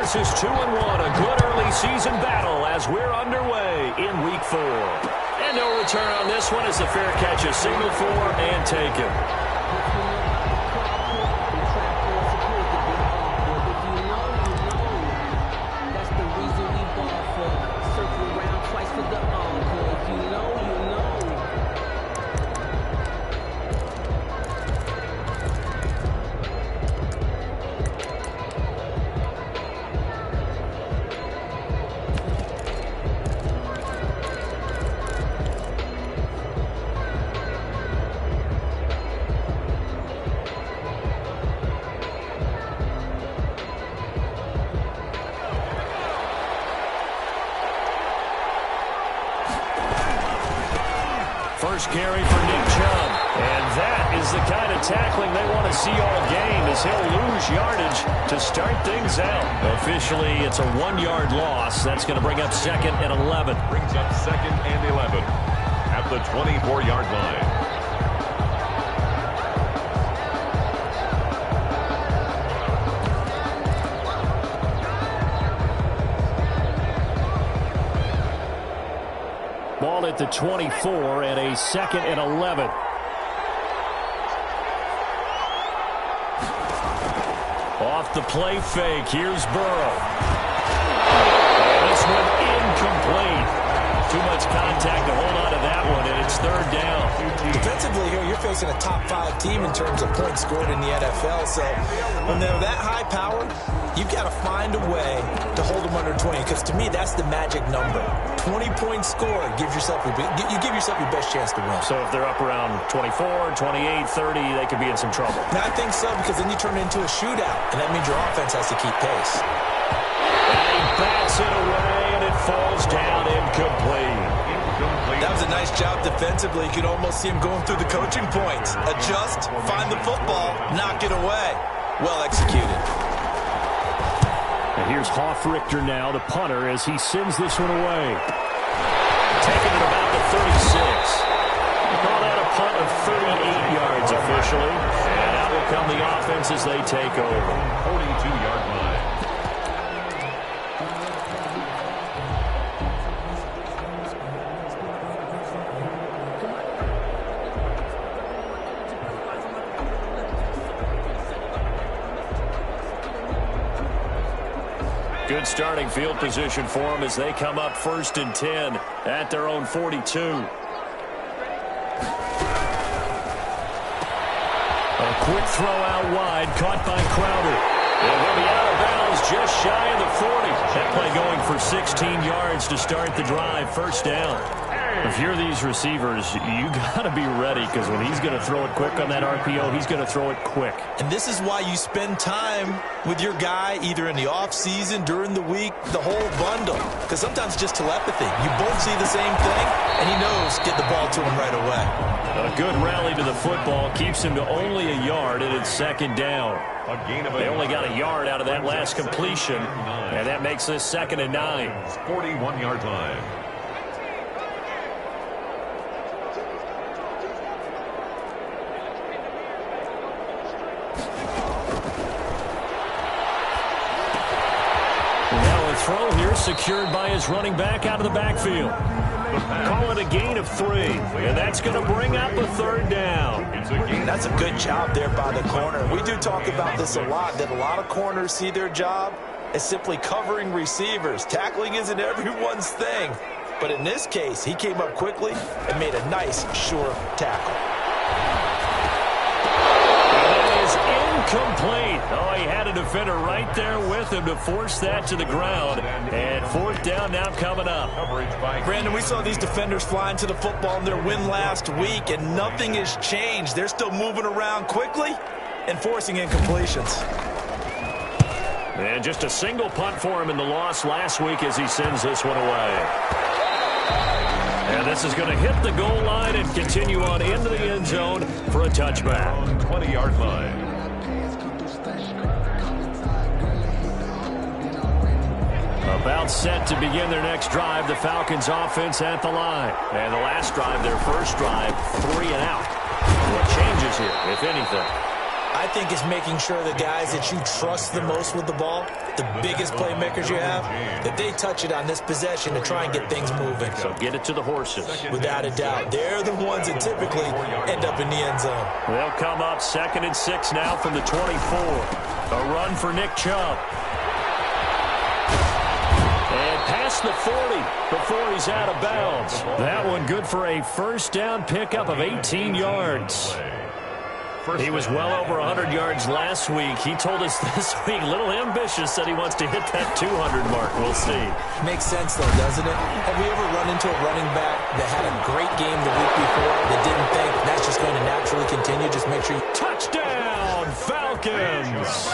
This is 2-1, a good early season battle as we're underway in Week 4. And no return on this one as the fair catch is signaled for and taken. First carry for Nick Chubb. And that is the kind of tackling they want to see all game as he'll lose yardage to start things out. Officially, it's a 1-yard loss. That's going to bring up 2nd and 11. Brings up 2nd and 11 at the 24-yard line. Ball at the 24 and a 2nd and 11. Off the play fake. Here's Burrow. And this one incomplete. Too much contact to hold on to that one, and it's 3rd down. Defensively here, you're facing a top 5 team in terms of points scored in the NFL. So when they're that high power, you've got to find a way to hold them under 20. Because to me, that's the magic number. 20 points scored gives yourself you give yourself your best chance to win. So if they're up around 24, 28, 30, they could be in some trouble. Now, I think so, because then you turn it into a shootout, and that means your offense has to keep pace. And he bats it away, and it falls down incomplete. That was a nice job defensively. You could almost see him going through the coaching points. Adjust, find the football, knock it away. Well executed. And here's Hoff-Richter now, the punter, as he sends this one away. Taking it about the 36. Call that a punt of 38 yards officially. And out will come the offense as they take over. 42-yard line. Good starting field position for them as they come up 1st and 10 at their own 42. A quick throw out wide, caught by Crowder. And will be out of bounds just shy of the 40. That play going for 16 yards to start the drive. 1st down. If you're these receivers, you got to be ready, because when he's going to throw it quick on that RPO, he's going to throw it quick. And this is why you spend time with your guy either in the offseason, during the week, the whole bundle. Because sometimes it's just telepathy. You both see the same thing, and he knows get the ball to him right away. A good rally to the football keeps him to only a yard, and it's 2nd down. They only got a yard out of that last completion, and that makes this 2nd and 9. 41-yard line. Throw here secured by his running back out of the backfield. Call it a gain of 3, and that's going to bring up a 3rd down. That's a good job there by the corner. We do talk about this a lot, that a lot of corners see their job as simply covering receivers. Tackling isn't everyone's thing. But in this case, he came up quickly and made a nice, sure tackle. Complete. Oh, he had a defender right there with him to force that to the ground. And 4th down now coming up. Brandon, we saw these defenders flying to the football in their win last week, and nothing has changed. They're still moving around quickly and forcing incompletions. And just a single punt for him in the loss last week as he sends this one away. And this is going to hit the goal line and continue on into the end zone for a touchback. 20-yard line. About set to begin their next drive, the Falcons offense at the line. And the last drive, their first drive, 3 and out. What changes here, if anything? I think it's making sure the guys that you trust the most with the ball, the biggest playmakers you have, that they touch it on this possession to try and get things moving. So get it to the horses. Without a doubt. They're the ones that typically end up in the end zone. They'll come up 2nd and 6 now from the 24. A run for Nick Chubb. And past the 40 before he's out of bounds. That one good for a first down pickup of 18 yards. He was well over 100 yards last week. He told us this week, a little ambitious, that he wants to hit that 200 mark. We'll see. Makes sense, though, doesn't it? Have we ever run into a running back that had a great game the week before that didn't think that's just going to naturally continue? Just make sure you... Touchdown, Falcons!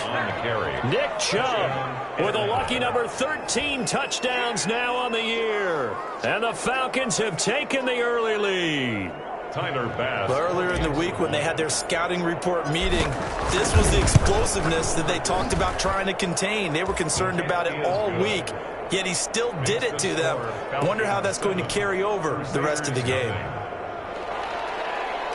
Nick Chubb with a lucky number 13 touchdowns now on the year. And the Falcons have taken the early lead. Earlier in the week when they had their scouting report meeting, this was the explosiveness that they talked about trying to contain. They were concerned about it all week, yet he still did it to them. Wonder how that's going to carry over the rest of the game.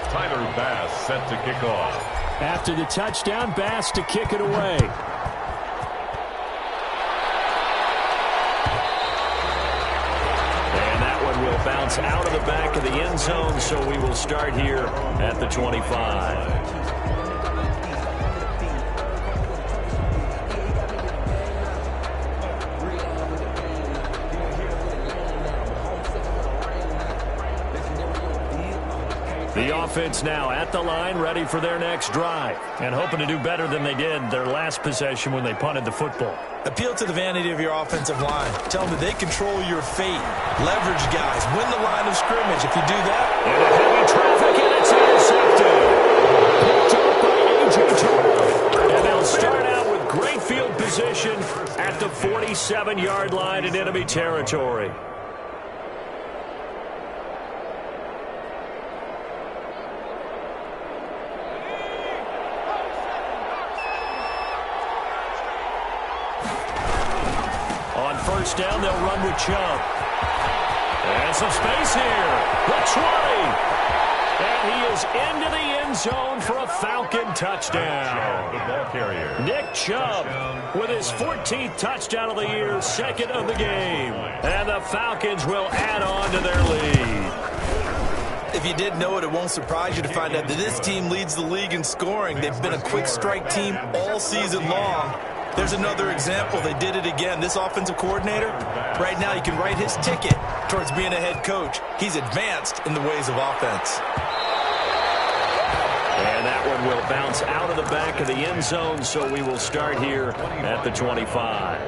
Tyler Bass set to kick off. After the touchdown, Bass to kick it away. Will bounce out of the back of the end zone, so we will start here at the 25. The offense now at the line, ready for their next drive, and hoping to do better than they did their last possession when they punted the football. Appeal to the vanity of your offensive line. Tell them that they control your fate. Leverage guys. Win the line of scrimmage. If you do that... And a heavy traffic, and it's intercepted. Picked up by A.J. Terrell. And they'll start out with great field position at the 47-yard line in enemy territory. First down, they'll run with Chubb. And some space here. The 20. And he is into the end zone for a Falcon touchdown. The ball carrier. Nick Chubb with his 14th touchdown of the year, 2nd of the game. And the Falcons will add on to their lead. If you didn't know it, it won't surprise you to find out that this team leads the league in scoring. They've been a quick strike team all season long. There's another example. They did it again. This offensive coordinator, right now you can write his ticket towards being a head coach. He's advanced in the ways of offense. And that one will bounce out of the back of the end zone, so we will start here at the 25.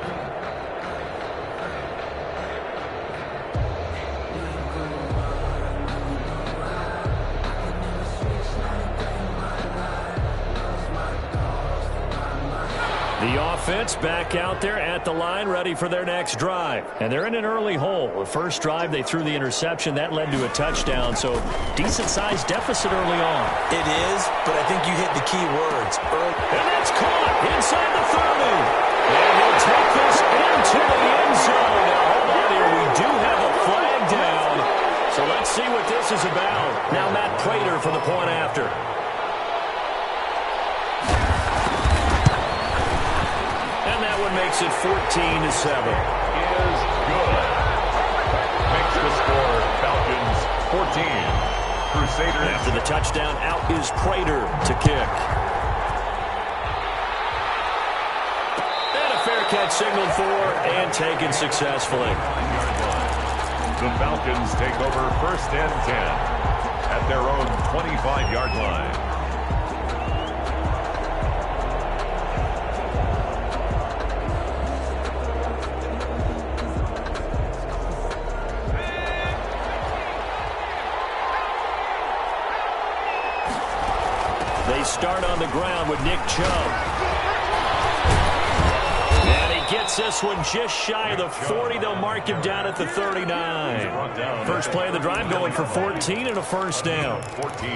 The offense back out there at the line, ready for their next drive. And they're in an early hole. The first drive, they threw the interception. That led to a touchdown, so decent-sized deficit early on. It is, but I think you hit the key words. And that's caught inside the 30. And he'll take this into the end zone. Now, hold on here. We do have a flag down. So let's see what this is about. Now, Matt Prater for the point after. Makes it 14-7. Is good. Makes the score Falcons 14. Crusaders. After the touchdown, out is Prater to kick. And a fair catch signaled for and taken successfully. The Falcons take over 1st and 10 at their own 25-yard line. They start on the ground with Nick Chubb. And he gets this one just shy of the 40. They'll mark him down at the 39. First play of the drive going for 14 and a first down.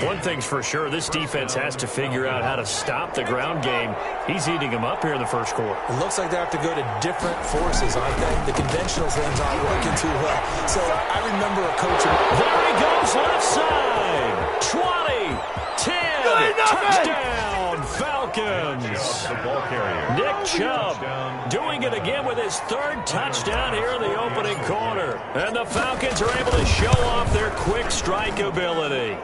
One thing's for sure, this defense has to figure out how to stop the ground game. He's eating them up here in the first quarter. It looks like they have to go to different forces, aren't they? The conventional things aren't working too well. So I remember a coach... There he goes, left side. 20. 10. Touchdown, Falcons. The ball carrier. Nick Chubb doing it again with his third touchdown here in the opening quarter. And the Falcons are able to show off their quick strike ability.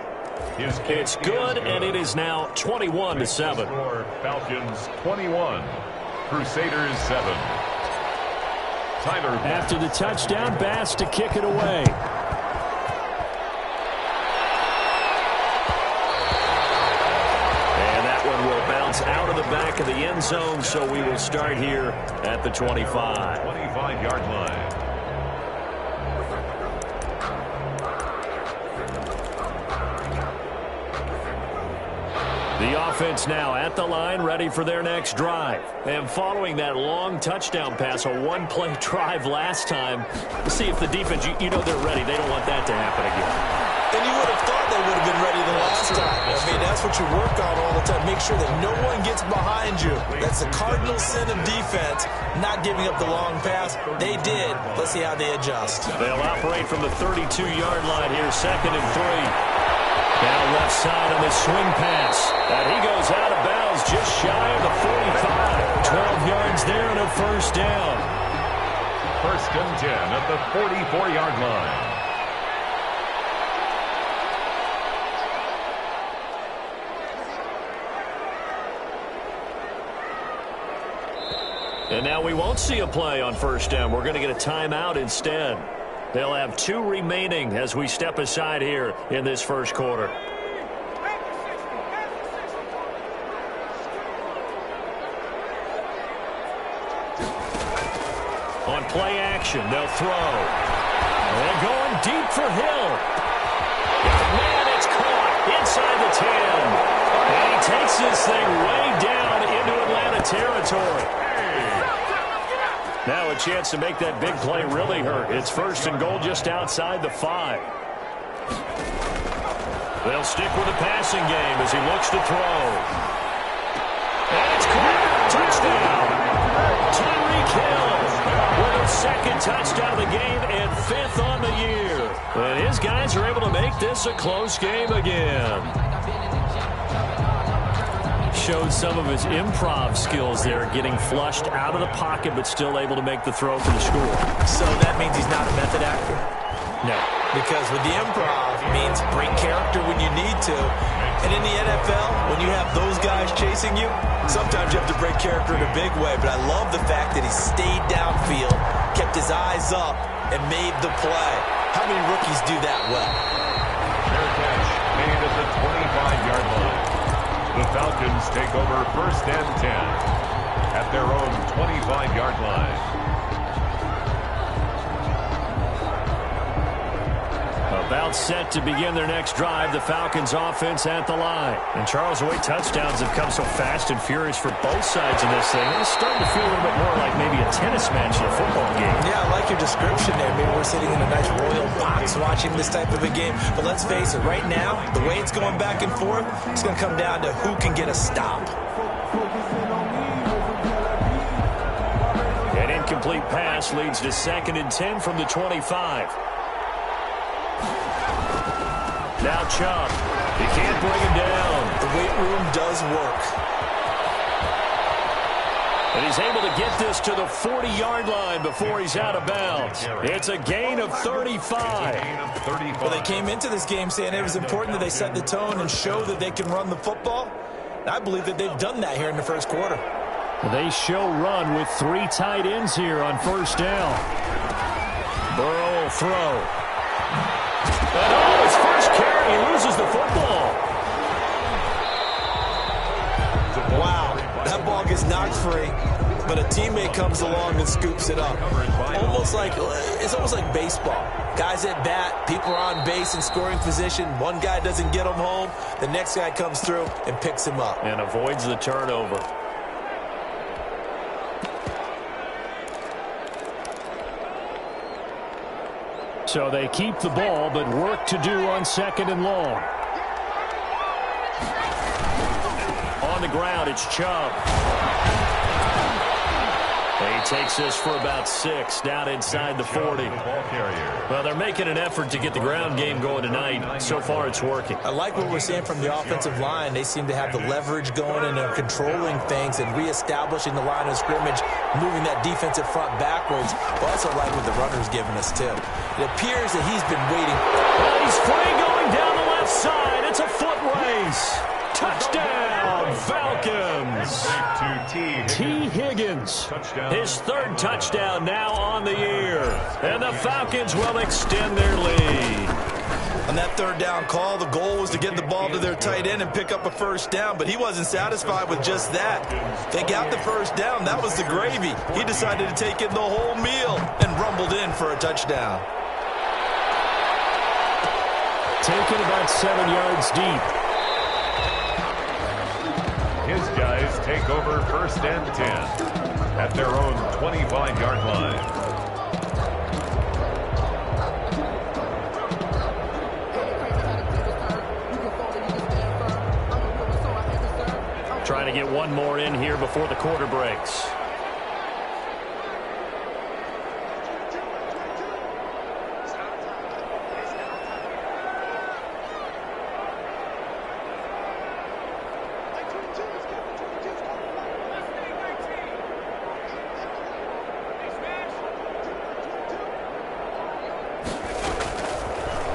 It's good, and it is now 21-7. Falcons 21, Crusaders 7. Tyler. After the touchdown, Bass to kick it away. And that one will bounce out of the back of the end zone, so we will start here at the 25. 25-yard line. The offense now at the line, ready for their next drive. And following that long touchdown pass, a one-play drive last time, we'll see if the defense, you know they're ready. They don't want that to happen again. And you would have thought they would have been ready the last time. I mean, that's what you work on all the time. Make sure that no one gets behind you. That's the cardinal sin of defense, not giving up the long pass. They did. Let's see how they adjust. They'll operate from the 32-yard line here, 2nd and 3. Down left side on this swing pass. And he goes out of bounds just shy of the 45. 12 yards there and a first down. 1st and 10 at the 44-yard line. And now we won't see a play on first down. We're going to get a timeout instead. They'll have 2 remaining as we step aside here in this first quarter. On play action, they'll throw. They're going deep for Hill. Man, it's caught inside the 10. And he takes this thing way down into Atlanta territory. Now a chance to make that big play really hurt. It's 1st and goal just outside the 5. They'll stick with the passing game as he looks to throw. And it's caught. Touchdown. Tyreek Hill with a 2nd touchdown of the game and 5th on the year. And his guys are able to make this a close game again. Showed some of his improv skills there, getting flushed out of the pocket but still able to make the throw for the score. So that means he's not a method actor? No. Because with the improv, it means bring character when you need to. And in the NFL, when you have those guys chasing you, sometimes you have to break character in a big way. But I love the fact that he stayed downfield, kept his eyes up, and made the play. How many rookies do that well? Fair catch made at the 25-yard line. The Falcons take over 1st and 10 at their own 25-yard line. About set to begin their next drive, the Falcons offense at the line. And Charles, the way touchdowns have come so fast and furious for both sides in this thing, it's starting to feel a little bit more like maybe a tennis match in a football game. Yeah, I like your description there. Maybe we're sitting in a nice royal box watching this type of a game. But let's face it, right now, the way it's going back and forth, it's going to come down to who can get a stop. An incomplete pass leads to 2nd and 10 from the 25. Now Chubb. He can't bring him down. The weight room does work. And he's able to get this to the 40-yard line before he's out of bounds. It's a gain of 35. Well, they came into this game saying it was important that they set the tone and show that they can run the football. I believe that they've done that here in the first quarter. They show run with 3 tight ends here on first down. Burrow will throw. And oh, his first carry, he loses the football. Wow, that ball gets knocked free, but a teammate comes along and scoops it up. It's almost like baseball. Guys at bat, people are on base in scoring position. One guy doesn't get him home. The next guy comes through and picks him up. And avoids the turnover. So they keep the ball, but work to do on 2nd and long. On the ground, it's Chubb. He takes this for about 6 down inside the 40. Well, they're making an effort to get the ground game going tonight. So far, it's working. I like what we're seeing from the offensive line. They seem to have the leverage going and they're controlling things and reestablishing the line of scrimmage, moving that defensive front backwards. I also like what the runner's giving us, too. It appears that he's been waiting. Well, he's free going down the left side. It's a foot race. Touchdown, Falcons. T. Higgins. His 3rd touchdown now on the year. And the Falcons will extend their lead. On that 3rd down call, the goal was to get the ball to their tight end and pick up a 1st down, but he wasn't satisfied with just that. They got the 1st down. That was the gravy. He decided to take in the whole meal and rumbled in for a touchdown. Taken about 7 yards deep. His guys take over 1st and 10 at their own 25-yard line. Trying to get one more in here before the quarter breaks.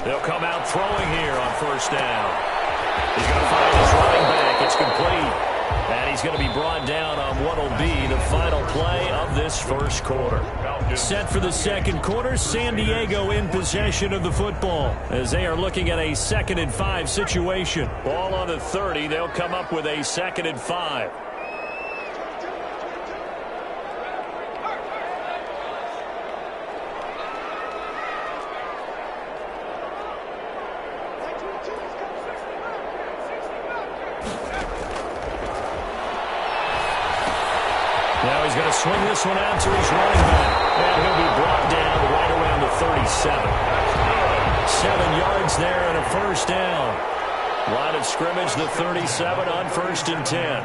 They'll come out throwing here on 1st down. He's going to find his running back. It's complete. And he's going to be brought down on what will be the final play of this 1st quarter. Set for the 2nd quarter, San Diego in possession of the football as they are looking at a 2nd and 5 situation. Ball on the 30. They'll come up with a 2nd and 5. Now he's going to swing this one out to his running back. And he'll be brought down right around the 37. 7 yards there and a 1st down. Line of scrimmage, the 37 on 1st and 10.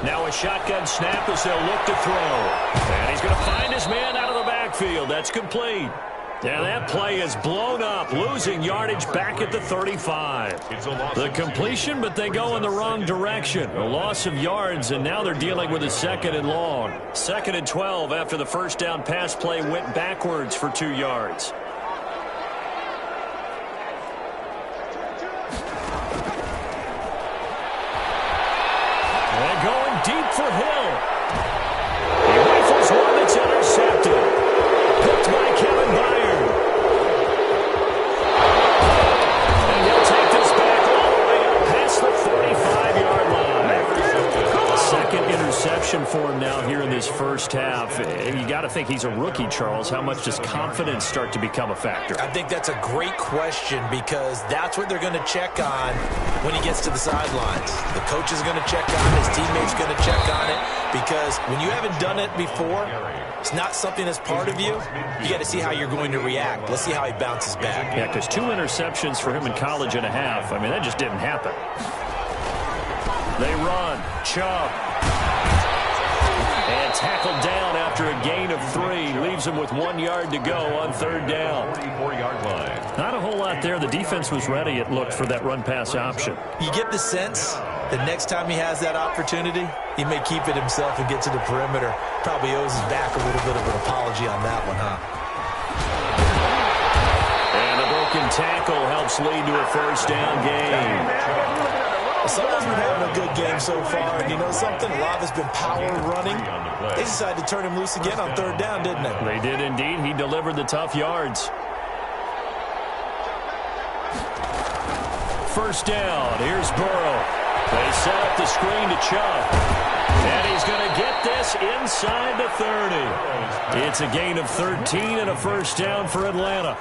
Now a shotgun snap as they'll look to throw. And he's going to find his man out of the backfield. That's complete. And that play is blown up, losing yardage back at the 35. The completion, but they go in the wrong direction. A loss of yards, and now they're dealing with a 2nd and long. 2nd and 12 after the 1st down pass play went backwards for 2 yards. And going deep for Hill. He rifles one that's intercepted. Picked by Kevin Byard. And he'll take this back all the way up past the 45-yard line. 2nd interception for him now here in this 1st half. You got to think he's a rookie, Charles. How much does confidence start to become a factor? I think that's a great question because that's what they're going to check on when he gets to the sidelines. The coach is going to check on it. His teammates going to check on it because when you haven't done it before, it's not something that's part of you. You got to see how you're going to react. Let's see how he bounces back. Yeah, because 2 interceptions for him in college and a half. I mean, that just didn't happen. They run. Chubb. And tackled down after a gain of 3. Leaves him with 1 yard to go on 3rd down. 44-yard line. Not a whole lot there. The defense was ready, it looked, for that run-pass option. You get the sense that next time he has that opportunity, he may keep it himself and get to the perimeter. Probably owes his back a little bit of an apology on that one, huh? And a broken tackle helps lead to a 1st down gain. Someone's been having a good game so far, and you know something? A lot of it's been power running. They decided to turn him loose again on 3rd down, didn't they? They did indeed. He delivered the tough yards. 1st down. Here's Burrow. They set up the screen to Chubb. And he's going to get this inside the 30. It's a gain of 13 and a 1st down for Atlanta.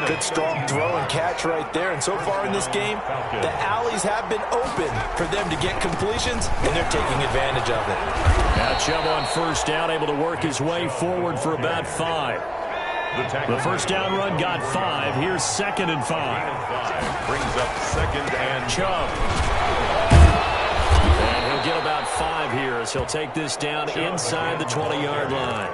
Good strong throw and catch right there. And so far in this game, the alleys have been open for them to get completions, and they're taking advantage of it. Now Chubb on first down, able to work his way forward for about 5. The first down run got 5. Here's 2nd and 5. Brings up 2nd and Chubb. And he'll get about 5 here as he'll take this down inside the 20-yard line.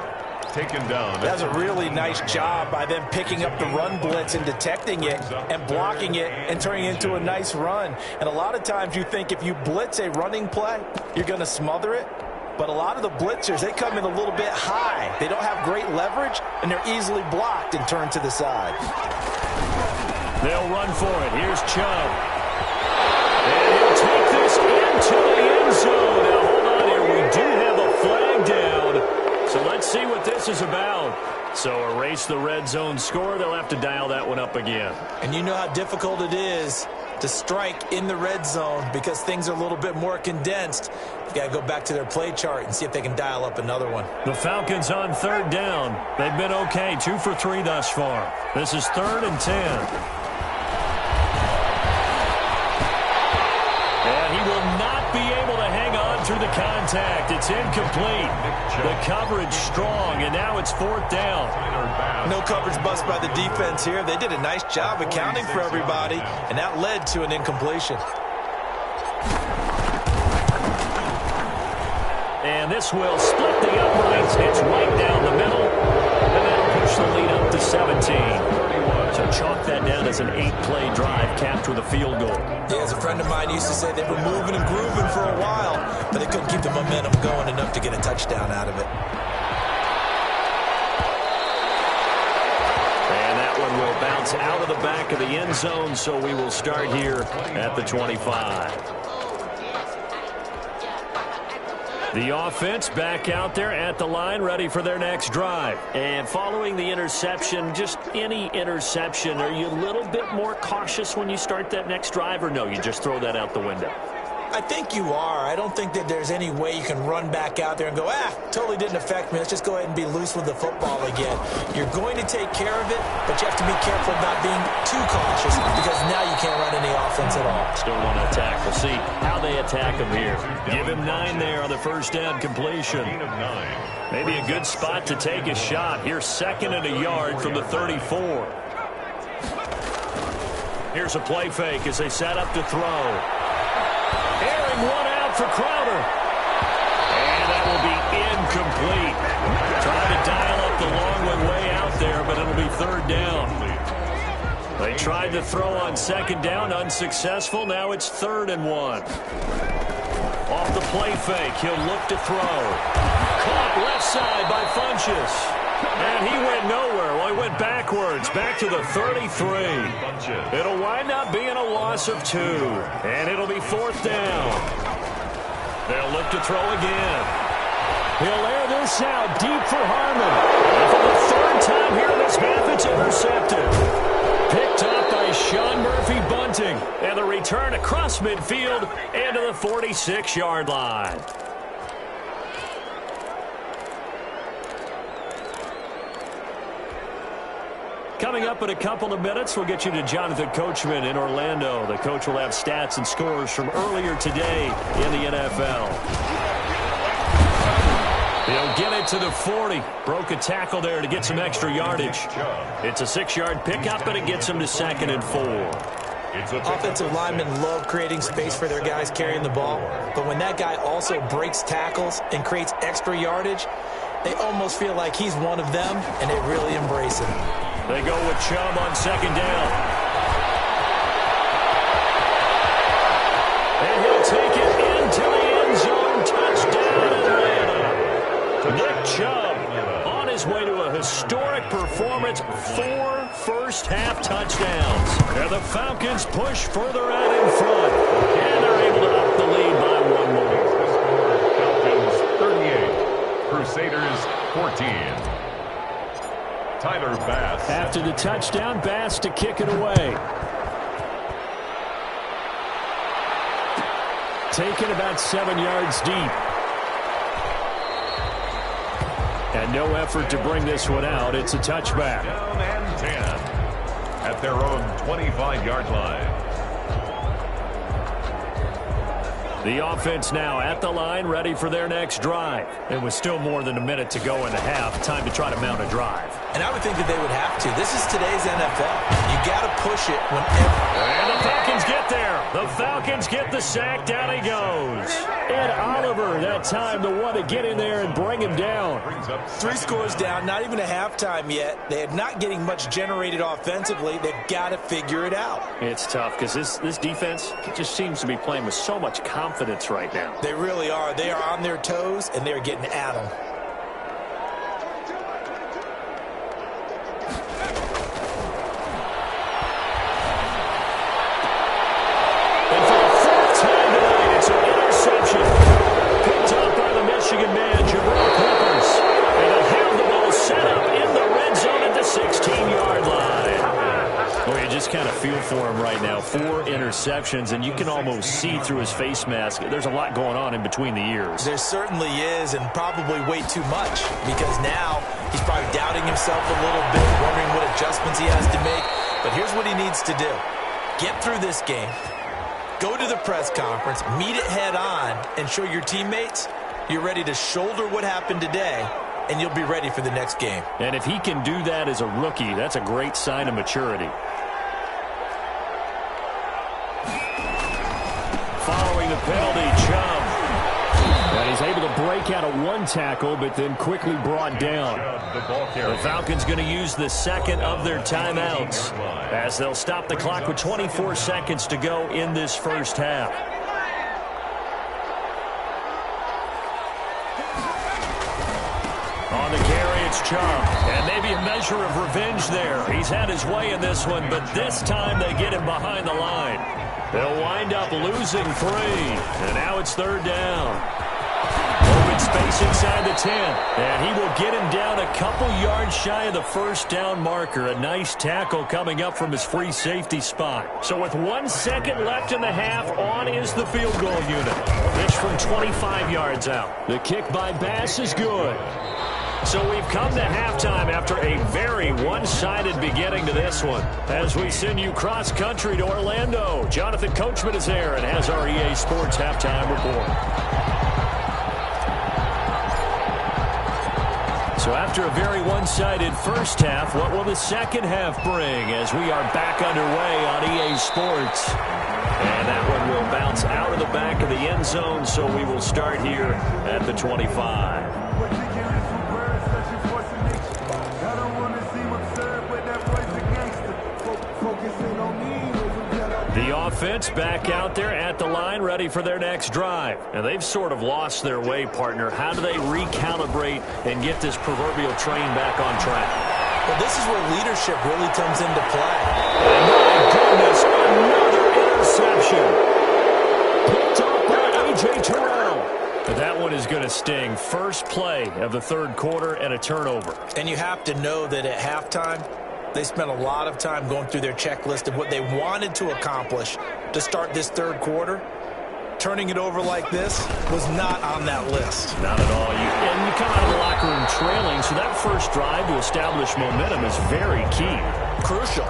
Taken down. That's a really nice job by them picking up the run blitz and detecting it and blocking it and turning it into a nice run. And a lot of times you think if you blitz a running play, you're going to smother it. But a lot of the blitzers, they come in a little bit high. They don't have great leverage, and they're easily blocked and turned to the side. They'll run for it. Here's Chubb. And he'll take this into the end zone. Now, hold on here. We do have a flag down. So let's see what this is about. So erase the red zone score. They'll have to dial that one up again. And you know how difficult it is to strike in the red zone because things are a little bit more condensed. You got to go back to their play chart and see if they can dial up another one. The Falcons on 3rd down. They've been okay, 2 for 3 thus far. This is 3rd and 10. And he will not be able to hang on through the contact. It's incomplete. The coverage strong, and now it's 4th down. No coverage bust by the defense here. They did a nice job accounting for everybody, and that led to an incompletion. And this will split the uprights. It's right down the middle, and that'll push the lead up to 17. So chalk that down as an 8-play drive capped with a field goal. Yeah, as a friend of mine used to say, they were moving and grooving for a while, but they couldn't keep the momentum going enough to get a touchdown out of it. And that one will bounce out of the back of the end zone, so we will start here at the 25. The offense back out there at the line, ready for their next drive. And following the interception, just any interception, are you a little bit more cautious when you start that next drive, or no, you just throw that out the window? I think you are. I don't think that there's any way you can run back out there and go, totally didn't affect me. Let's just go ahead and be loose with the football again. You're going to take care of it, but you have to be careful about being too cautious because now you can't run any offense at all. Still want to attack. We'll see how they attack him here. Give him 9 there on the first down completion. Maybe a good spot to take a shot. Here's 2nd and a yard from the 34. Here's a play fake as they set up to throw. Airing one out for Crowder. And that will be incomplete. Trying to dial up the long one way out there, but it'll be 3rd down. They tried to throw on 2nd down, unsuccessful. Now it's 3rd and 1. Off the play fake, he'll look to throw. Caught left side by Funchess. And he went nowhere. Well, he went backwards, back to the 33. It'll wind up being a loss of 2. And it'll be 4th down. They'll look to throw again. He'll air this out deep for Harmon. And for the 3rd time here in this half, it's intercepted. Picked up by Sean Murphy Bunting. And the return across midfield into the 46-yard line. Coming up in a couple of minutes, we'll get you to Jonathan Coachman in Orlando. The coach will have stats and scores from earlier today in the NFL. He'll get it to the 40. Broke a tackle there to get some extra yardage. It's a 6-yard pickup, and it gets him to 2nd and 4. Offensive linemen love creating space for their guys carrying the ball, but when that guy also breaks tackles and creates extra yardage, they almost feel like he's one of them, and they really embrace him. They go with Chubb on 2nd down. And he'll take it into the end zone. Touchdown, Atlanta. Nick Chubb on his way to a historic performance. 4 first-half touchdowns. And the Falcons push further out in front. And they're able to up the lead by 1 more. Falcons 38. Crusaders 14. Tyler Bass. After the touchdown, Bass to kick it away. Taken about 7 yards deep. And no effort to bring this one out. It's a touchback. Down and 10. at their own 25-yard line. The offense now at the line, ready for their next drive. And with still more than a minute to go in the half, time to try to mount a drive. And I would think that they would have to. This is today's NFL. You got to push it whenever. And the Falcons get there. The Falcons get the sack. Down he goes. And Oliver, that time the one to get in there and bring him down. 3 scores down, not even a halftime yet. They are not getting much generated offensively. They've got to figure it out. It's tough because this defense just seems to be playing with so much confidence right now. They really are. They are on their toes, and they're getting at them. And for the 4th time tonight, it's an interception. Picked up by the Michigan man, Jabril Peppers. And he'll have the ball set up in the red zone at the 16-yard line. Well, you just kind of feel for him right now. 4 interceptions, and you can almost see through his face mask. There's a lot going on in between the ears. There certainly is, and probably way too much, because now he's probably doubting himself a little bit, wondering what adjustments he has to make. But here's what he needs to do. Get through this game. Go to the press conference, meet it head on, and show your teammates you're ready to shoulder what happened today, and you'll be ready for the next game. And if he can do that as a rookie, that's a great sign of maturity. Following the penalty, Chubb. And he's able to break out of 1 tackle, but then quickly brought down. The Falcons going to use the second of their timeouts as they'll stop the clock with 24 seconds to go in this first half. On the carry, it's Chubb. And maybe a measure of revenge there. He's had his way in this one, but this time they get him behind the line. They'll wind up losing 3. And now it's 3rd down. Open space inside the 10. And he will get him down a couple yards shy of the first down marker. A nice tackle coming up from his free safety spot. So with 1 second left in the half, on is the field goal unit. Pitch from 25 yards out. The kick by Bass is good. So we've come to halftime after a very one-sided beginning to this one. As we send you cross-country to Orlando, Jonathan Coachman is there and has our EA Sports halftime report. So after a very one-sided first half, what will the second half bring as we are back underway on EA Sports? And that one will bounce out of the back of the end zone, so we will start here at the 25. The offense back out there at the line, ready for their next drive. And they've sort of lost their way, partner. How do they recalibrate and get this proverbial train back on track? Well, this is where leadership really comes into play. My goodness, another interception. Picked up by A.J. Terrell. But that one is going to sting. First play of the 3rd quarter and a turnover. And you have to know that at halftime, they spent a lot of time going through their checklist of what they wanted to accomplish to start this 3rd quarter. Turning it over like this was not on that list. Not at all. And you come out of the locker room trailing, so that first drive to establish momentum is very key. Crucial.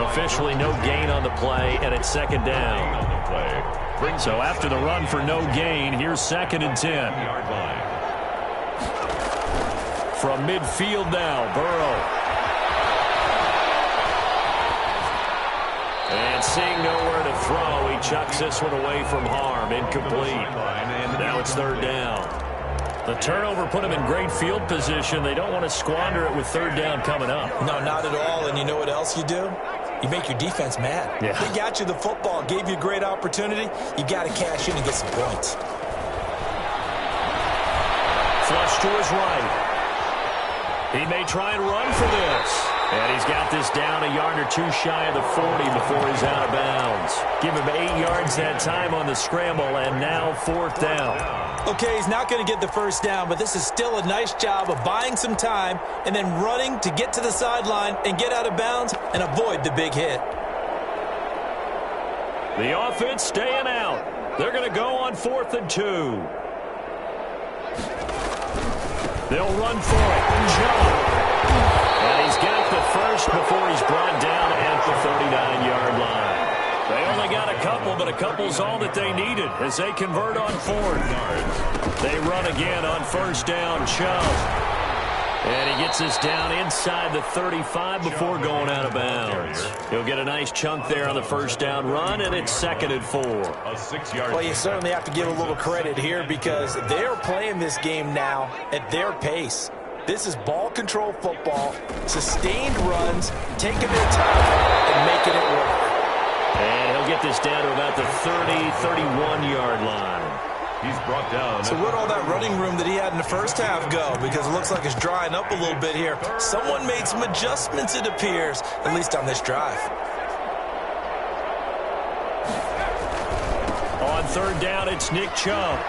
Officially no gain on the play, and it's 2nd down. So after the run for no gain, here's 2nd and 10. From midfield now, Burrow. And seeing nowhere to throw, he chucks this one away from harm. Incomplete. Now it's 3rd down. The turnover put him in great field position. They don't want to squander it with 3rd down coming up. No, not at all. And you know what else you do? You make your defense mad. Yeah. They got you the football, gave you a great opportunity. You got to cash in and get some points. Flush to his right. He may try and run for this. And he's got this down a yard or 2 shy of the 40 before he's out of bounds. Give him 8 yards that time on the scramble, and now 4th down. Okay, he's not going to get the first down, but this is still a nice job of buying some time and then running to get to the sideline and get out of bounds and avoid the big hit. The offense staying out. They're going to go on 4th and 2. They'll run for it. Jump. And he's got the first before he's brought down couple's all that they needed as they convert on fourth. They run again on first down. Chubb. And he gets us down inside the 35 before going out of bounds. He'll get a nice chunk there on the first down run, and it's 2nd and 4. A 6-yard. Well, you certainly have to give a little credit here because they're playing this game now at their pace. This is ball control football, sustained runs, taking their time and making it work. And he'll get this down to about the 31-yard line. He's brought down. So where'd all that running room that he had in the first half go? Because it looks like it's drying up a little bit here. Someone made some adjustments, it appears, at least on this drive. On third down, it's Nick Chubb.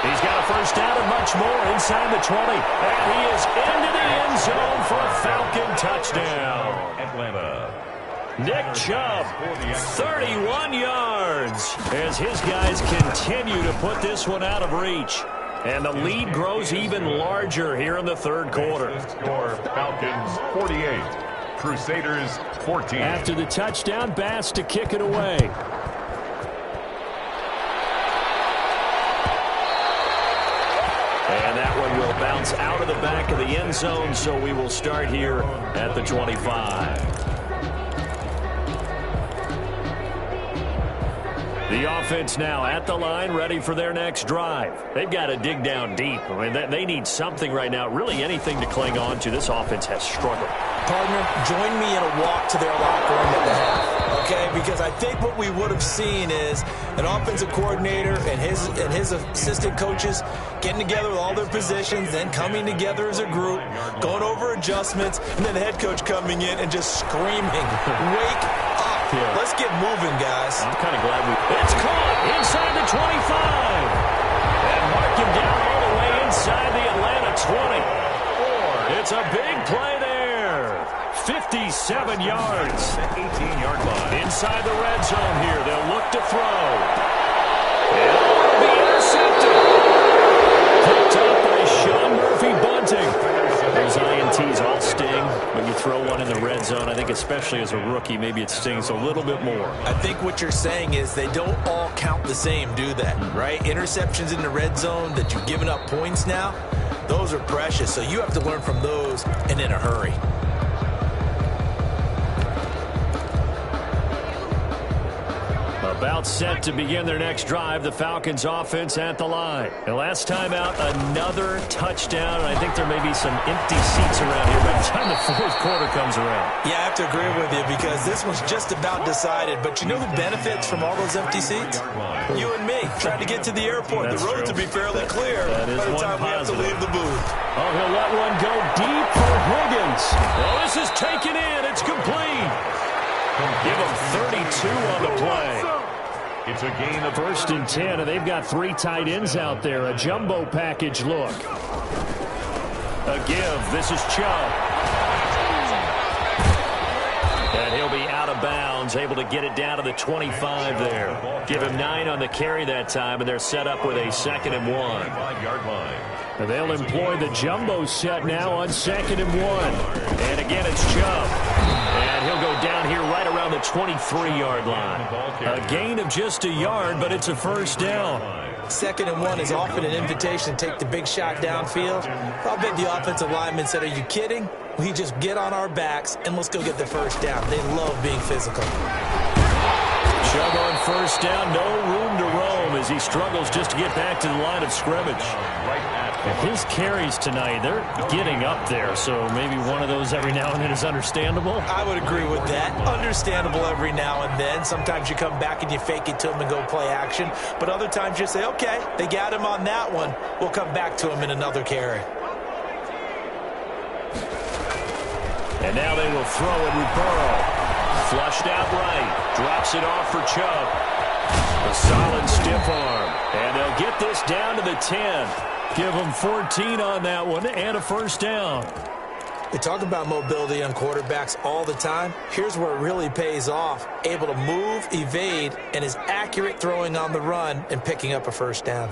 He's got a first down and much more inside the 20. And he is into the end zone for a Falcon touchdown. Atlanta. Nick Chubb, 31 yards, as his guys continue to put this one out of reach. And the lead grows even larger here in the third quarter. Score, Falcons 48, Crusaders 14. After the touchdown, Bass to kick it away. And that one will bounce out of the back of the end zone, so we will start here at the 25. The offense now at the line, ready for their next drive. They've got to dig down deep. I mean, they need something right now, really anything to cling on to. This offense has struggled. Partner, join me in a walk to their locker room at the half, okay? Because I think what we would have seen is an offensive coordinator and his assistant coaches getting together with all their positions, then coming together as a group, going over adjustments, and then the head coach coming in and just screaming, wake up. Yeah. Let's get moving, guys. I'm kind of glad it's caught inside the 25. And mark him down all the way inside the Atlanta 20. It's a big play there. 57 yards. 18-yard line. Inside the red zone here. They'll look to throw. And it'll be intercepted. Picked up by Sean Murphy Bunting. Those INTs all sting when you throw one in the red zone. I think especially as a rookie, maybe it stings a little bit more. I think what you're saying is they don't all count the same, do they? Right? Interceptions in the red zone that you've given up points now, those are precious. So you have to learn from those and in a hurry. About set to begin their next drive, the Falcons offense at the line. And last time out, another touchdown. And I think there may be some empty seats around here by the time the fourth quarter comes around. Yeah, I have to agree with you because this one's just about decided. But you know the benefits from all those empty seats? You and me trying to get to the airport. That's the roads true. will be fairly clear by the time we have to leave the booth. Oh, he'll let one go deep for Higgins. Oh, this is taken in. It's complete. Give him 32 on the play. It's a gain of 1st and 10, and they've got 3 tight ends out there. A jumbo package look. A give. This is Chubb. And he'll be out of bounds, able to get it down to the 25 there. Give him 9 on the carry that time, and they're set up with a 2nd and 1. 5-yard line. And they'll employ the jumbo set now on 2nd and 1. And again, it's Chubb. And he'll go down here right around the 23-yard line. A gain of just a yard, but it's a first down. 2nd and 1 is often an invitation to take the big shot downfield. I'll bet the offensive lineman said, are you kidding? We just get on our backs and let's go get the first down. They love being physical. Chubb on first down, no room to roam as he struggles just to get back to the line of scrimmage. And his carries tonight, they're getting up there, so maybe one of those every now and then is understandable. I would agree with that. Understandable every now and then. Sometimes you come back and you fake it to him and go play action. But other times you say, okay, they got him on that one. We'll come back to him in another carry. And now they will throw it with Burrow. Flushed out right. Drops it off for Chubb. A solid stiff arm. And they'll get this down to the 10. Give them 14 on that one and a first down. We talk about mobility on quarterbacks all the time. Here's where it really pays off. Able to move, evade, and is accurate throwing on the run and picking up a first down.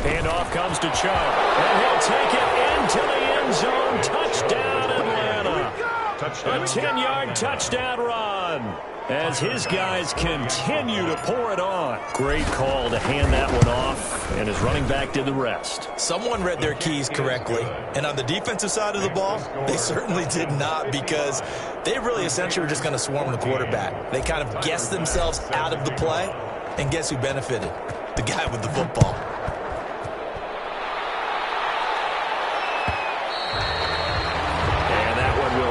Handoff comes to Chubb. And he'll take it into the end zone. Touchdown, Atlanta. touchdown. A 10-yard touchdown run as his guys continue to pour it on. Great call to hand that one off, and his running back did the rest. Someone read their keys correctly, and on the defensive side of the ball, they certainly did not, because they really essentially were just going to swarm the quarterback. They kind of guessed themselves out of the play, and guess who benefited? The guy with the football.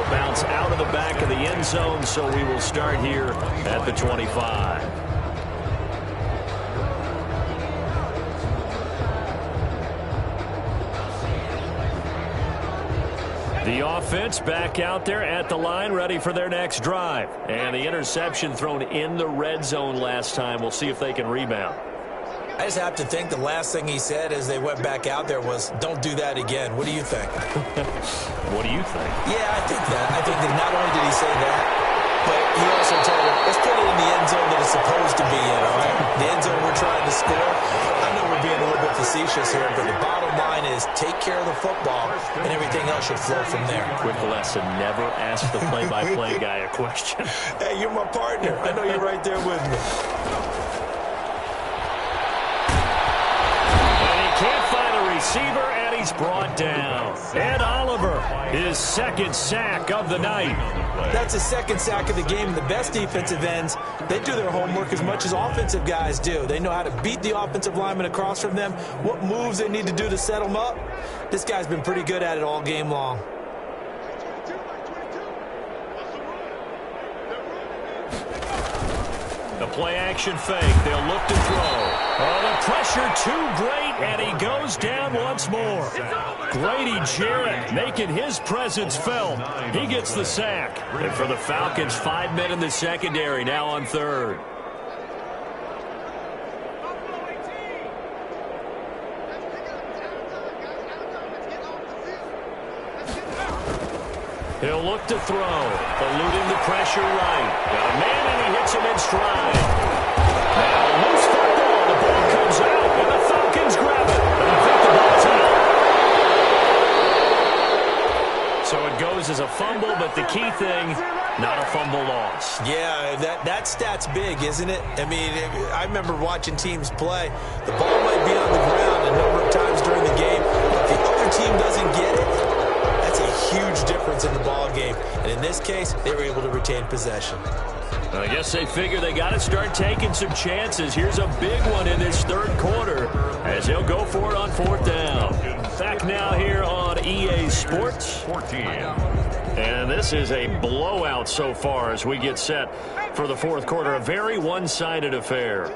Bounce out of the back of the end zone, so we will start here at the 25. The offense back out there at the line, ready for their next drive. And the interception thrown in the red zone last time. We'll see if they can rebound. I just have to think the last thing he said as they went back out there was, don't do that again. What do you think? What do you think? Yeah, I think that. I think that not only did he say that, but he also told him, let's put it in the end zone that it's supposed to be in, all right? The end zone we're trying to score. I know we're being a little bit facetious here, but the bottom line is take care of the football, and everything else should flow from there. Quick lesson, never ask the play-by-play guy a question. Hey, you're my partner. I know you're right there with me. Receiver, and he's brought down. Ed Oliver, his second sack of the night. That's his second sack of the game. The best defensive ends, they do their homework as much as offensive guys do. They know how to beat the offensive lineman across from them, what moves they need to do to set them up. This guy's been pretty good at it all game long. The play-action fake. They'll look to throw. Oh, the pressure too great, and he goes down once more. Grady Jarrett making his presence felt. He gets the sack. And for the Falcons, 5 men in the secondary now on third. He'll look to throw, eluding the pressure right. Got a man, and he hits him in stride. Now, loose football. The ball comes out, and the Falcons grab it. And I think the ball's out. So it goes as a fumble, but the key thing, not a fumble loss. Yeah, that stat's big, isn't it? I mean, I remember watching teams play. The ball might be on the ground a number of times during the game. If the other team doesn't get it, that's a huge difference in the ball game. And in this case, they were able to retain possession. I guess they figure they got to start taking some chances. Here's a big one in this third quarter as they'll go for it on fourth down. Back now here on EA Sports. 14. And this is a blowout so far as we get set for the fourth quarter. A very one-sided affair.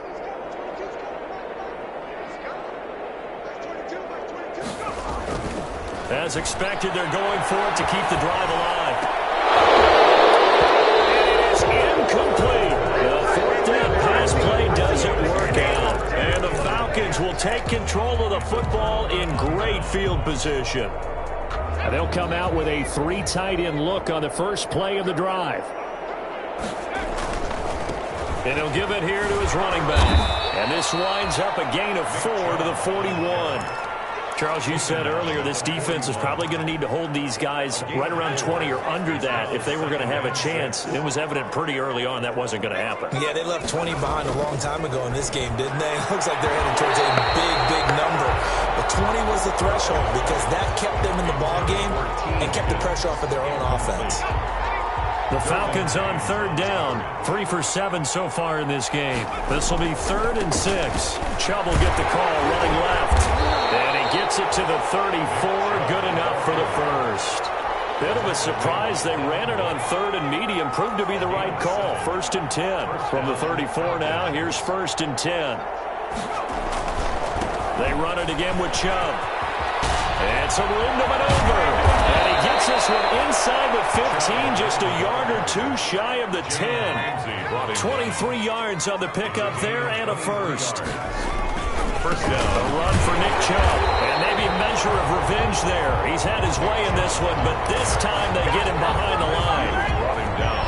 As expected, they're going for it to keep the drive alive. And it is incomplete. The fourth down pass play doesn't work out. And the Falcons will take control of the football in great field position. And they'll come out with a 3 tight end look on the first play of the drive. And he'll give it here to his running back. And this winds up a gain of 4 to the 41. Charles, you said earlier this defense is probably going to need to hold these guys right around 20 or under that if they were going to have a chance. It was evident pretty early on that wasn't going to happen. Yeah, they left 20 behind a long time ago in this game, didn't they? It looks like they're heading towards a big number. But 20 was the threshold because that kept them in the ball game and kept the pressure off of their own offense. The Falcons on third down. 3 for 7 so far in this game. This will be 3rd and 6. Chubb will get the call running left. And he gets it to the 34. Good enough for the first. Bit of a surprise. They ran it on 3rd and medium. Proved to be the right call. 1st and 10. From the 34 now, here's 1st and 10. They run it again with Chubb. And some room to maneuver. And he gets this one inside the 15, just a yard or 2 shy of the 10. 23 yards on the pickup there and a first. First down. A run for Nick Chubb. And maybe a measure of revenge there. He's had his way in this one, but this time they get him behind the line.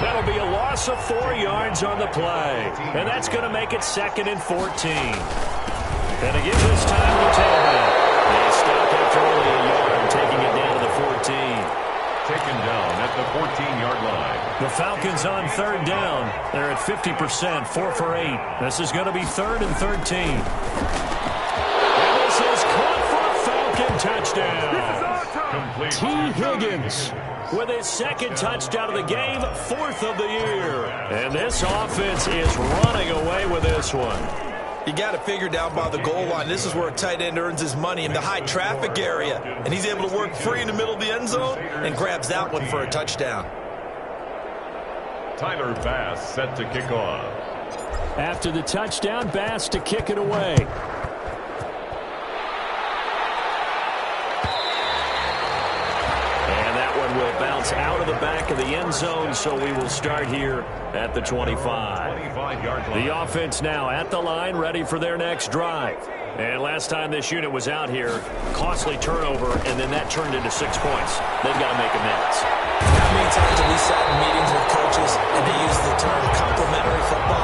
That'll be a loss of 4 yards on the play. And that's going to make it 2nd and 14. And again this time with tailback. They stop after only a yard, taking it down to the 14. taken down at the 14-yard line. The Falcons on third down. They're at 50%, 4 for 8. This is going to be 3rd and 13. And this is caught for a Falcon touchdown. T. Higgins with his 2nd touchdown of the game, 4th of the year. And this offense is running away with this one. You got to figure down by the goal line. This is where a tight end earns his money, in the high traffic area. And he's able to work free in the middle of the end zone and grabs that one for a touchdown. Tyler Bass set to kick off. After the touchdown, Bass to kick it away. And that one will bounce out of the back of the end zone, so we will start here at the 25. 25-yard line. The offense now at the line, ready for their next drive. And last time this unit was out here, costly turnover, and then that turned into 6 points. They've got to make amends. How many times have we sat in meetings with coaches and they use the term complementary football?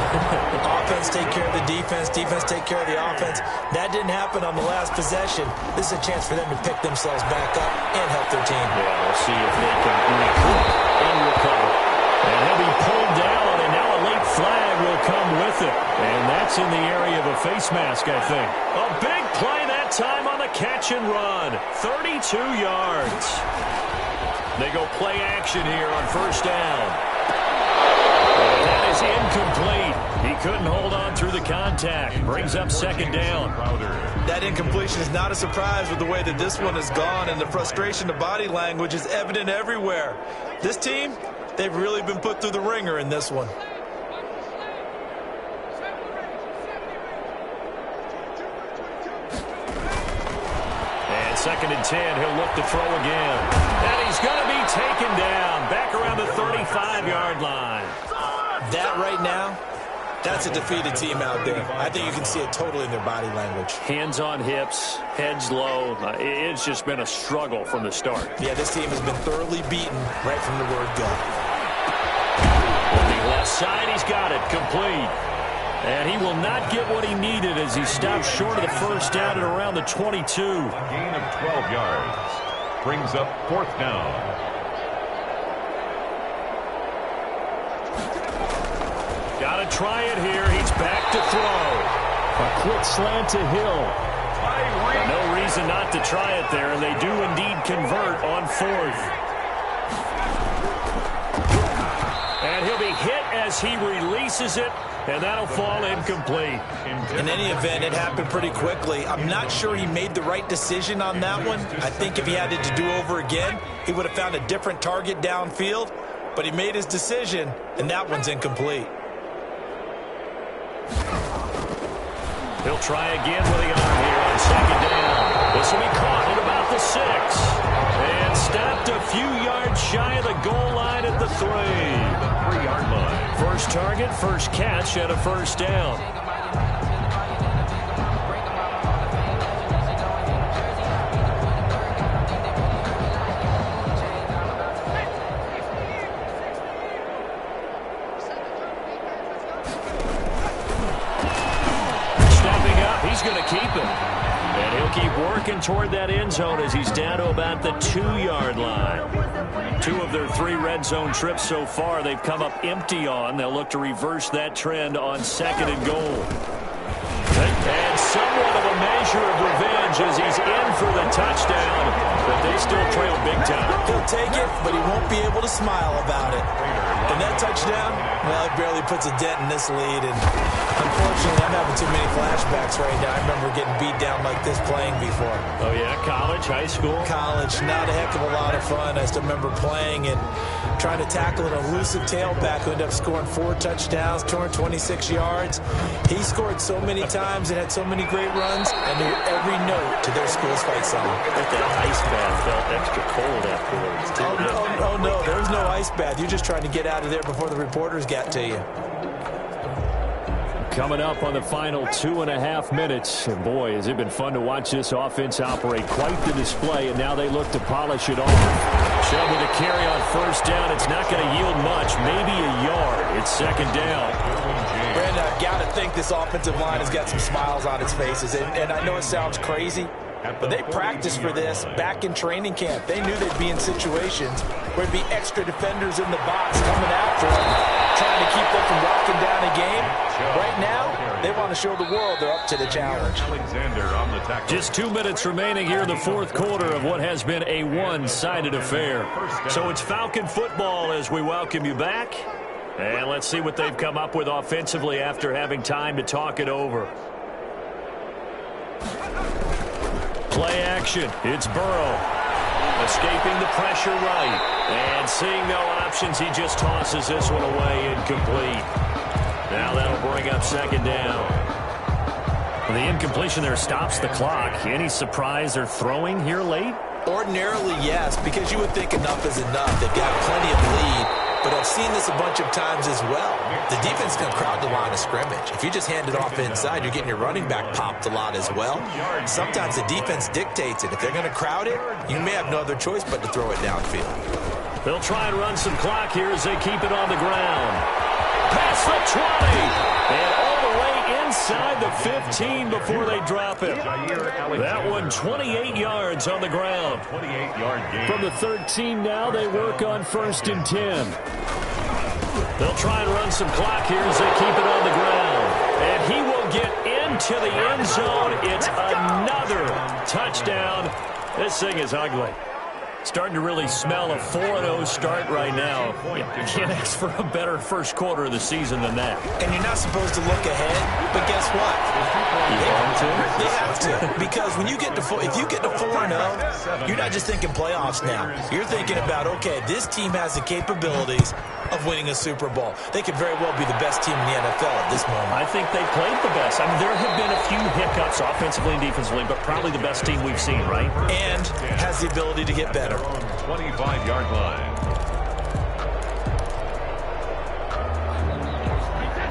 Offense take care of the defense, defense take care of the offense. That didn't happen on the last possession. This is a chance for them to pick themselves back up and help their team. Yeah, we'll see if they can recoup and recover. And he'll be pulled down, and now a late flag will come with it. And that's in the area of a face mask, I think. A big play that time on the catch and run. 32 yards. They go play action here on 1st down. And that is incomplete. He couldn't hold on through the contact. Brings up 2nd down. That incompletion is not a surprise with the way that this one has gone, and the frustration of body language is evident everywhere. This team, they've really been put through the ringer in this one. And 2nd and 10, he'll look to throw again. And he's going to be taken down back around the 35-yard line. That right now, that's a defeated team out there. I think you can see it totally in their body language. Hands on hips, heads low. It's just been a struggle from the start. Yeah, this team has been thoroughly beaten right from the word go. On the left side, he's got it complete. And he will not get what he needed as he stops short of the 1st down at around the 22. Gain of 12 yards. Brings up 4th down. Got to try it here. He's back to throw. A quick slant to Hill. No reason not to try it there, and they do indeed convert on 4th. And he'll be hit as he releases it, and that'll fall incomplete. In any event, it happened pretty quickly. I'm not sure he made the right decision on that one. I think if he had it to do over again, he would have found a different target downfield, but he made his decision, and that one's incomplete. He'll try again with the arm here on 2nd down. This will be caught at about the 6. And stopped a few yards shy of the goal line at the 3. The 3-yard line. First target, first catch at a 1st down. He's going to keep it. And he'll keep working toward that end zone as he's down to about the 2-yard line. 2 of their 3 red zone trips so far they've come up empty on. They'll look to reverse that trend on 2nd and goal. And somewhat of a measure of revenge as he's in for the touchdown. But they still trail big time. He'll take it, but he won't be able to smile about it. And that touchdown, well, it barely puts a dent in this lead. And unfortunately, I'm having too many flashbacks right now. I remember getting beat down like this playing before. Oh, yeah? College, high school? College, not a heck of a lot of fun. I still remember playing and trying to tackle an elusive tailback who ended up scoring 4 touchdowns, 226 yards. He scored so many times and had so many great runs. I knew every note to their school's fight song. But that ice bath felt extra cold afterwards, too. Oh, no, there was no ice bath. You're just trying to get out of there before the reporters got to you. Coming up on the final 2.5 minutes. And boy, has it been fun to watch this offense operate. Quite the display, and now they look to polish it off. Chubb with a carry on 1st down. It's not going to yield much, maybe a yard. It's 2nd down. Brandon, I've got to think this offensive line has got some smiles on its faces. And I know it sounds crazy, But they practiced for this back in training camp. They knew they'd be in situations where there'd be extra defenders in the box coming after them, trying to keep them from locking down a game. Right now, they want to show the world they're up to the challenge. Just 2 minutes remaining here in the fourth quarter of what has been a one-sided affair. So it's Falcon football as we welcome you back. And let's see what they've come up with offensively after having time to talk it over. Play action. It's Burrow. Escaping the pressure right. And seeing no options, he just tosses this one away incomplete. Now that'll bring up second down. Well, the incompletion there stops the clock. Any surprise they're throwing here late? Ordinarily, yes, because you would think enough is enough. They've got plenty of lead. But I've seen this a bunch of times as well. The defense can crowd the line of scrimmage. If you just hand it off inside, you're getting your running back popped a lot as well. Sometimes the defense dictates it. If they're going to crowd it, you may have no other choice but to throw it downfield. They'll try and run some clock here as they keep it on the ground. Past the 20. And all the way inside the 15 before they drop it. That one 28 yards on the ground. 28-yard gain. From the 13 now, they work on 1st and 10. They'll try and run some clock here as they keep it on the ground. And he will get into the end zone. It's another touchdown. This thing is ugly. Starting to really smell a 4-0 start right now. You can't ask for a better first quarter of the season than that. And you're not supposed to look ahead, but guess what? They have to. Because when you get to if you get to 4-0, you're not just thinking playoffs now. You're thinking about, okay, this team has the capabilities of winning a Super Bowl. They could very well be the best team in the NFL at this moment. I think they played the best. I mean, there have been a few hiccups offensively and defensively, but probably the best team we've seen, right? And has the ability to get better. 25-yard line.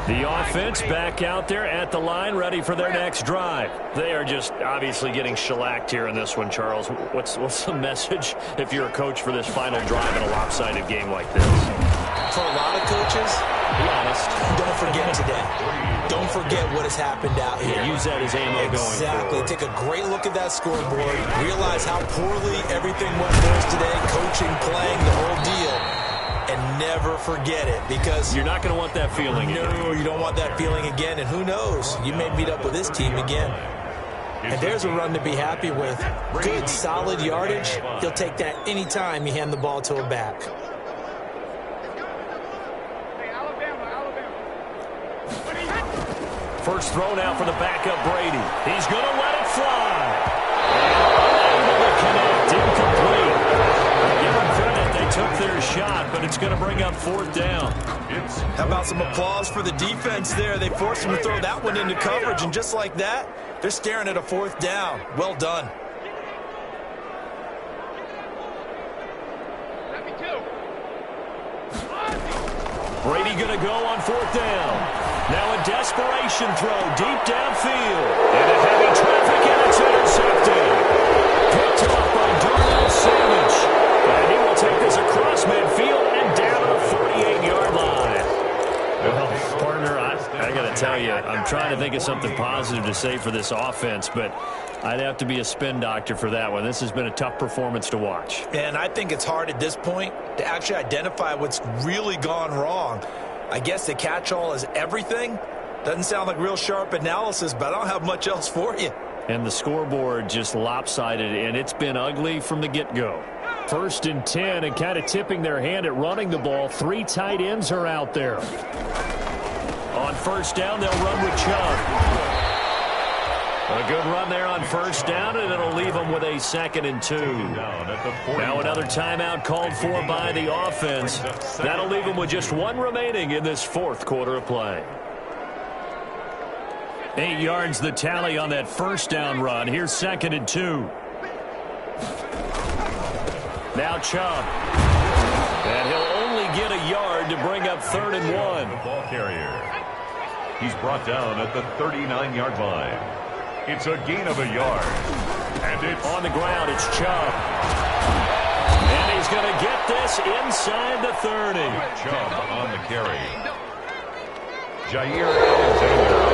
The offense back out there at the line, ready for their next drive. They are just obviously getting shellacked here in this one, Charles. What's the message if you're a coach for this final drive in a lopsided game like this? For a lot of coaches, be honest, don't forget today. Don't forget what has happened out here. Yeah, use that as ammo going forward. Exactly. Take a great look at that scoreboard. Realize how poorly everything went for us today. Coaching, playing, the whole deal. And never forget it, because you're not going to want that feeling again. No, you don't want that feeling again. And who knows? You may meet up with this team again. And there's a run to be happy with. Good, solid yardage. He'll take that any time you hand the ball to a back. First throw now for the backup Brady. He's going to let it fly. Unable to connect. Incomplete. Give them credit. They took their shot, but it's going to bring up 4th down. How about some applause for the defense there? They forced him to throw that one into coverage, and just like that, they're staring at a 4th down. Well done. Brady going to go on 4th down. Now a desperation throw deep downfield. And a heavy traffic, and it's intercepted. Picked up by Darnell Savage. And he will take this across midfield and down to the 48-yard line. Well, partner, I got to tell you, I'm trying to think of something positive to say for this offense, but I'd have to be a spin doctor for that one. This has been a tough performance to watch. And I think it's hard at this point to actually identify what's really gone wrong. I guess the catch-all is everything. Doesn't sound like real sharp analysis, but I don't have much else for you. And the scoreboard just lopsided, and it's been ugly from the get-go. 1st and 10, and kind of tipping their hand at running the ball. 3 tight ends are out there. On 1st down, they'll run with Chubb. A good run there on 1st down, and it'll leave them with a 2nd and 2. Now another timeout called for by the offense. That'll leave them with just 1 remaining in this 4th quarter of play. 8 yards the tally on that 1st down run. Here's 2nd and 2. Now Chubb. And he'll only get a yard to bring up 3rd and 1. The ball carrier. He's brought down at the 39-yard line. It's a gain of a yard. And it's on the ground. It's Chubb. And he's going to get this inside the 30. Chubb on the carry. Jair Alexander